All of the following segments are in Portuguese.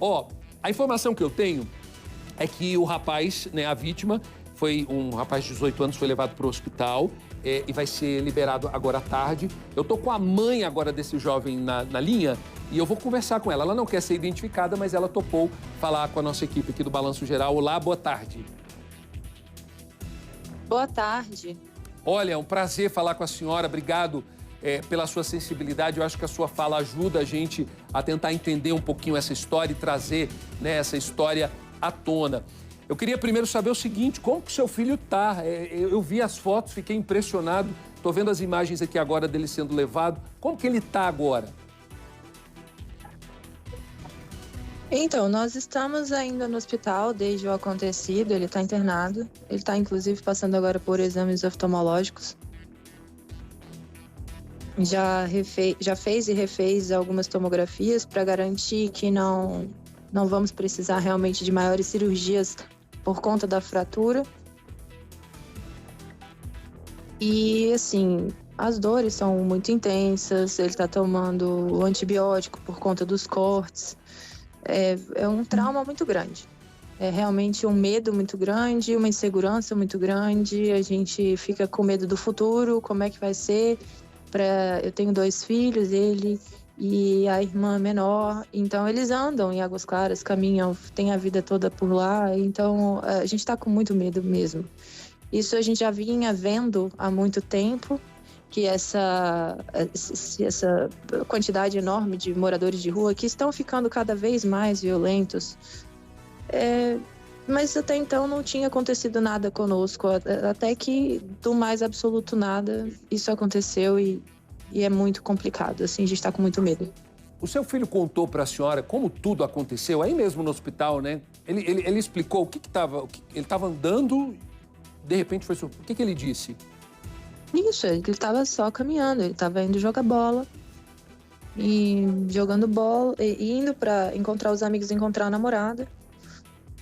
Ó, a informação que eu tenho é que o rapaz, né, a vítima, foi um rapaz de 18 anos, foi levado para o hospital e vai ser liberado agora à tarde. Eu tô com a mãe agora desse jovem na linha e eu vou conversar com ela. Ela não quer ser identificada, mas ela topou falar com a nossa equipe aqui do Balanço Geral. Olá, boa tarde. Boa tarde. Olha, é um prazer falar com a senhora. Obrigado pela sua sensibilidade. Eu acho que a sua fala ajuda a gente a tentar entender um pouquinho essa história e trazer, né, essa história à tona. Eu queria primeiro saber o seguinte, como que o seu filho tá? Eu vi as fotos, fiquei impressionado. Tô vendo as imagens aqui agora dele sendo levado. Como que ele tá agora? Então, nós estamos ainda no hospital desde o acontecido, ele está internado. Ele está, inclusive, passando agora por exames oftalmológicos. Já fez e refez algumas tomografias para garantir que não vamos precisar realmente de maiores cirurgias por conta da fratura. E, assim, as dores são muito intensas, ele está tomando o antibiótico por conta dos cortes. É um trauma muito grande. É realmente um medo muito grande, uma insegurança muito grande. A gente fica com medo do futuro, como é que vai ser. Eu tenho 2 filhos, ele e a irmã menor. Então, eles andam em Águas Claras, caminham, tem a vida toda por lá. Então, a gente está com muito medo mesmo. Isso a gente já vinha vendo há muito tempo, que essa quantidade enorme de moradores de rua que estão ficando cada vez mais violentos. Mas até então não tinha acontecido nada conosco, até que do mais absoluto nada isso aconteceu e é muito complicado, assim, a gente está com muito medo. O seu filho contou para a senhora como tudo aconteceu, aí mesmo no hospital, né? Ele explicou o que estava... Ele estava andando, de repente foi... O que ele disse? Isso, ele estava só caminhando, ele estava indo jogar bola, e jogando bola, e indo para encontrar os amigos, encontrar a namorada.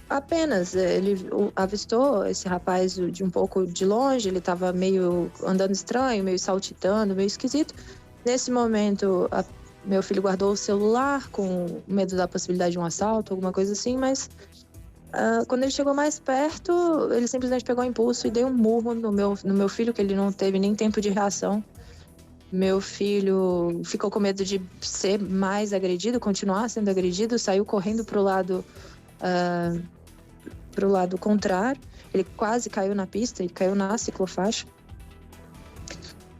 Apenas, ele avistou esse rapaz de um pouco de longe, ele estava meio andando estranho, meio saltitando, meio esquisito. Nesse momento, meu filho guardou o celular com medo da possibilidade de um assalto, alguma coisa assim, mas... quando ele chegou mais perto, ele simplesmente pegou o impulso e deu um murro no meu filho, que ele não teve nem tempo de reação. Meu filho ficou com medo de ser mais agredido, continuar sendo agredido, saiu correndo pro lado contrário. Ele quase caiu na pista, ele caiu na ciclofaixa.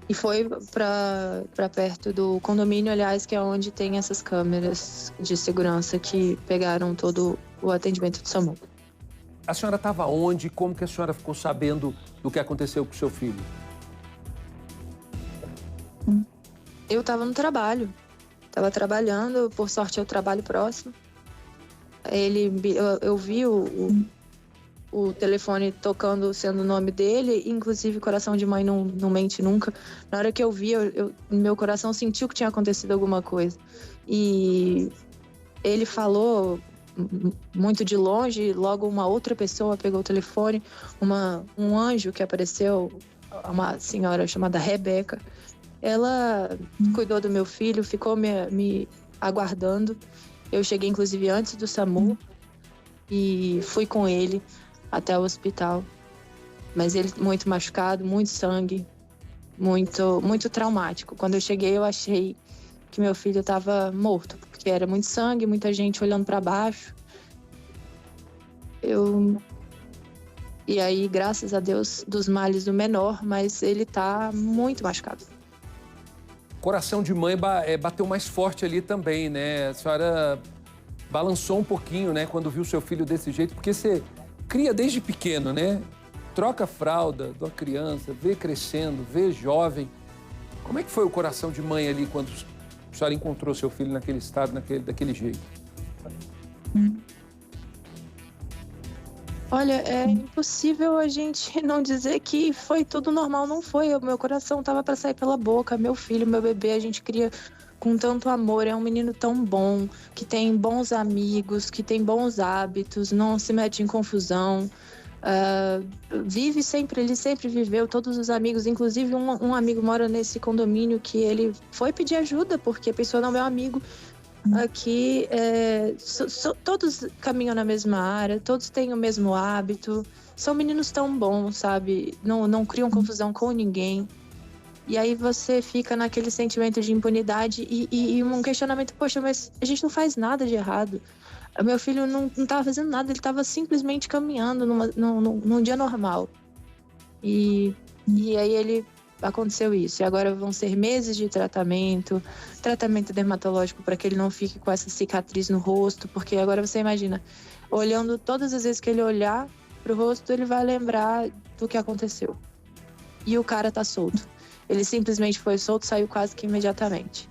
E foi para perto do condomínio, aliás, que é onde tem essas câmeras de segurança que pegaram todo o atendimento do SAMU. A senhora estava onde? Como que a senhora ficou sabendo do que aconteceu com o seu filho? Eu estava no trabalho. Estava trabalhando, por sorte eu trabalho próximo. Eu vi o telefone tocando, sendo o nome dele, inclusive coração de mãe não mente nunca. Na hora que eu vi, meu coração sentiu que tinha acontecido alguma coisa. E ele falou muito de longe, logo uma outra pessoa pegou o telefone, um anjo que apareceu, uma senhora chamada Rebeca. Ela cuidou do meu filho, ficou me aguardando. Eu cheguei, inclusive, antes do SAMU e fui com ele até o hospital. Mas ele muito machucado, muito sangue, muito, muito traumático. Quando eu cheguei, eu achei que meu filho estava morto, porque era muito sangue, muita gente olhando para baixo. E aí, graças a Deus, dos males o menor, mas ele tá muito machucado. Coração de mãe bateu mais forte ali também, né? A senhora balançou um pouquinho, né, quando viu seu filho desse jeito, porque você cria desde pequeno, né? Troca a fralda de uma criança, vê crescendo, vê jovem. Como é que foi o coração de mãe ali quando a senhora encontrou seu filho naquele estado, daquele jeito? Olha, é impossível a gente não dizer que foi tudo normal, não foi. O meu coração tava para sair pela boca. Meu filho, meu bebê, a gente cria com tanto amor. É um menino tão bom, que tem bons amigos, que tem bons hábitos, não se mete em confusão. Vive sempre, ele sempre viveu, todos os amigos, inclusive um amigo mora nesse condomínio que ele foi pedir ajuda, porque a pessoa não é meu amigo. aqui todos caminham na mesma área, todos têm o mesmo hábito, são meninos tão bons, sabe? Não criam confusão com ninguém. E aí você fica naquele sentimento de impunidade e um questionamento, poxa, mas a gente não faz nada de errado. O meu filho não estava fazendo nada, ele estava simplesmente caminhando num dia normal. E aí aconteceu isso. E agora vão ser meses de tratamento dermatológico para que ele não fique com essa cicatriz no rosto, porque agora você imagina, olhando todas as vezes que ele olhar pro rosto, ele vai lembrar do que aconteceu. E o cara tá solto. Ele simplesmente foi solto, saiu quase que imediatamente.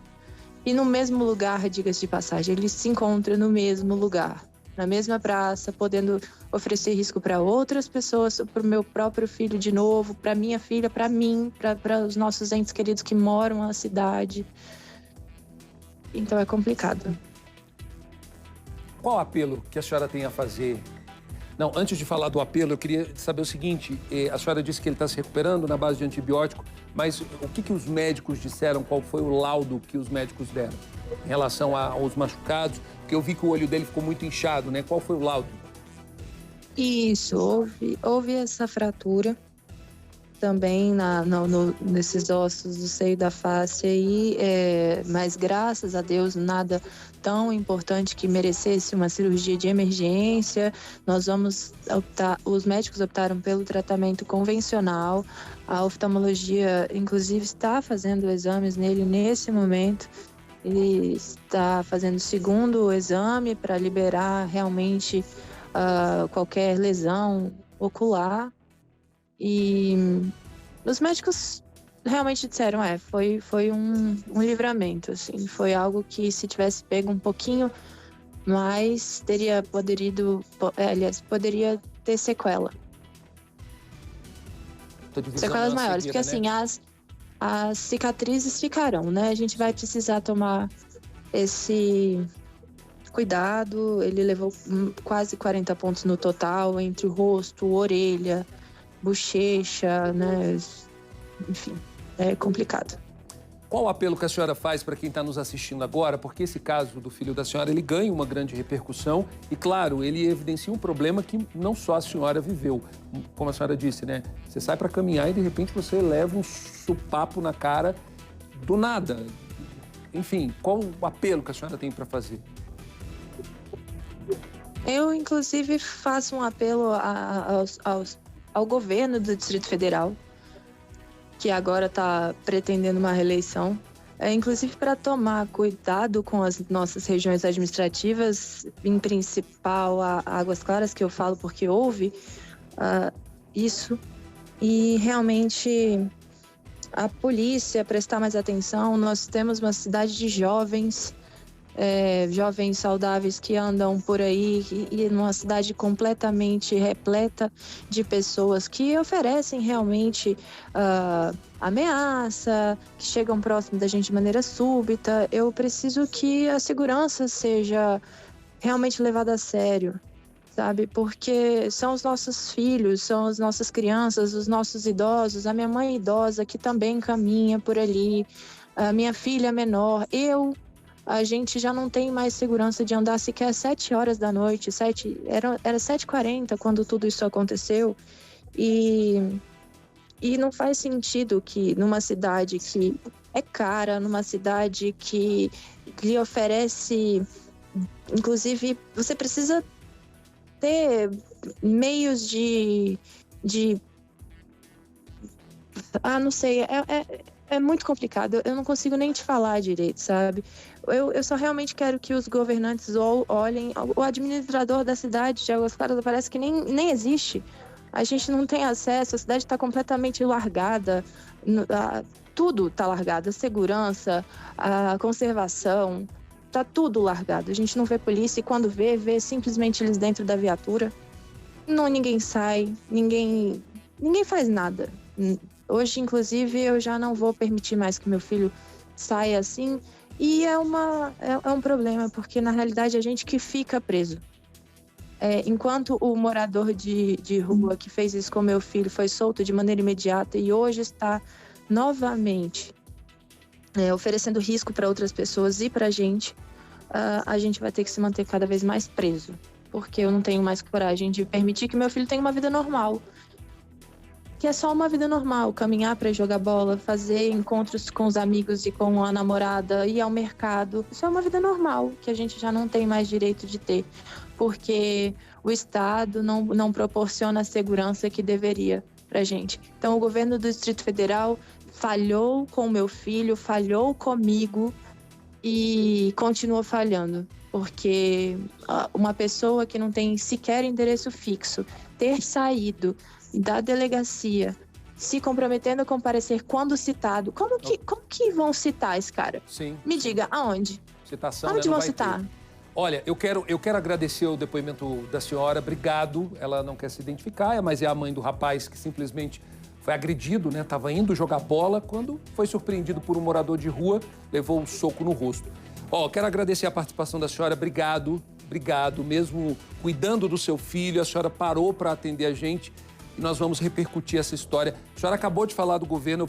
E no mesmo lugar, diga-se de passagem, ele se encontra no mesmo lugar, na mesma praça, podendo oferecer risco para outras pessoas, para o meu próprio filho de novo, para minha filha, para mim, para os nossos entes queridos que moram na cidade. Então é complicado. Qual apelo que a senhora tem a fazer? Não, antes de falar do apelo, eu queria saber o seguinte, a senhora disse que ele está se recuperando na base de antibiótico, mas o que os médicos disseram, qual foi o laudo que os médicos deram em relação aos machucados? Porque eu vi que o olho dele ficou muito inchado, né? Qual foi o laudo? Isso, houve essa fratura também nesses ossos do seio da face aí, mas graças a Deus nada tão importante que merecesse uma cirurgia de emergência. Os médicos optaram pelo tratamento convencional. A oftalmologia, inclusive, está fazendo exames nele nesse momento. Ele está fazendo o segundo exame para liberar realmente qualquer lesão ocular. E os médicos realmente disseram, foi um livramento, assim. Foi algo que, se tivesse pego um pouquinho mais, poderia ter sequela. Sequelas maiores, porque assim, as cicatrizes ficarão, né? A gente vai precisar tomar esse cuidado. Ele levou quase 40 pontos no total, entre o rosto, orelha, bochecha, né? Enfim, é complicado. Qual o apelo que a senhora faz para quem está nos assistindo agora? Porque esse caso do filho da senhora, ele ganha uma grande repercussão e, claro, ele evidencia um problema que não só a senhora viveu. Como a senhora disse, né? Você sai para caminhar e, de repente, você leva um supapo na cara do nada. Enfim, qual o apelo que a senhora tem para fazer? Eu, inclusive, faço um apelo ao governo do Distrito Federal, que agora está pretendendo uma reeleição, inclusive para tomar cuidado com as nossas regiões administrativas, em principal a Águas Claras, que eu falo porque houve isso, e realmente a polícia prestar mais atenção. Nós temos uma cidade de jovens saudáveis que andam por aí, e numa cidade completamente repleta de pessoas que oferecem realmente ameaça, que chegam próximo da gente de maneira súbita. Eu preciso que a segurança seja realmente levada a sério, sabe? Porque são os nossos filhos, são as nossas crianças, os nossos idosos, a minha mãe idosa que também caminha por ali, a minha filha menor, a gente já não tem mais segurança de andar sequer 7 horas da noite, era 7h40 quando tudo isso aconteceu, e não faz sentido que numa cidade que é cara, numa cidade que lhe oferece, inclusive, você precisa ter meios de não sei, é muito complicado, eu não consigo nem te falar direito, sabe? Eu só realmente quero que os governantes olhem. O administrador da cidade de Águas Claras parece que nem existe. A gente não tem acesso, a cidade está completamente largada, tudo está largado, a segurança, a conservação, está tudo largado. A gente não vê polícia e quando vê simplesmente eles dentro da viatura. Ninguém sai, ninguém faz nada. Hoje, inclusive, eu já não vou permitir mais que meu filho saia assim. E é um problema, porque na realidade a gente que fica preso. Enquanto o morador de rua que fez isso com meu filho foi solto de maneira imediata e hoje está novamente oferecendo risco para outras pessoas e para a gente, a gente vai ter que se manter cada vez mais preso. Porque eu não tenho mais coragem de permitir que meu filho tenha uma vida normal. Que é só uma vida normal, caminhar para jogar bola, fazer encontros com os amigos e com a namorada, ir ao mercado. Isso é uma vida normal, que a gente já não tem mais direito de ter, porque o Estado não proporciona a segurança que deveria pra gente. Então, o governo do Distrito Federal falhou com o meu filho, falhou comigo e continua falhando, porque uma pessoa que não tem sequer endereço fixo, ter saído da delegacia, se comprometendo a comparecer quando citado. Como que vão citar esse cara? Sim. Me diga, aonde? Citação, Onde né? vão citar? Olha, eu quero agradecer o depoimento da senhora, obrigado. Ela não quer se identificar, mas é a mãe do rapaz que simplesmente foi agredido, né? Estava indo jogar bola quando foi surpreendido por um morador de rua, levou um soco no rosto. Quero agradecer a participação da senhora, obrigado, mesmo cuidando do seu filho, a senhora parou para atender a gente. E nós vamos repercutir essa história. A senhora acabou de falar do governo,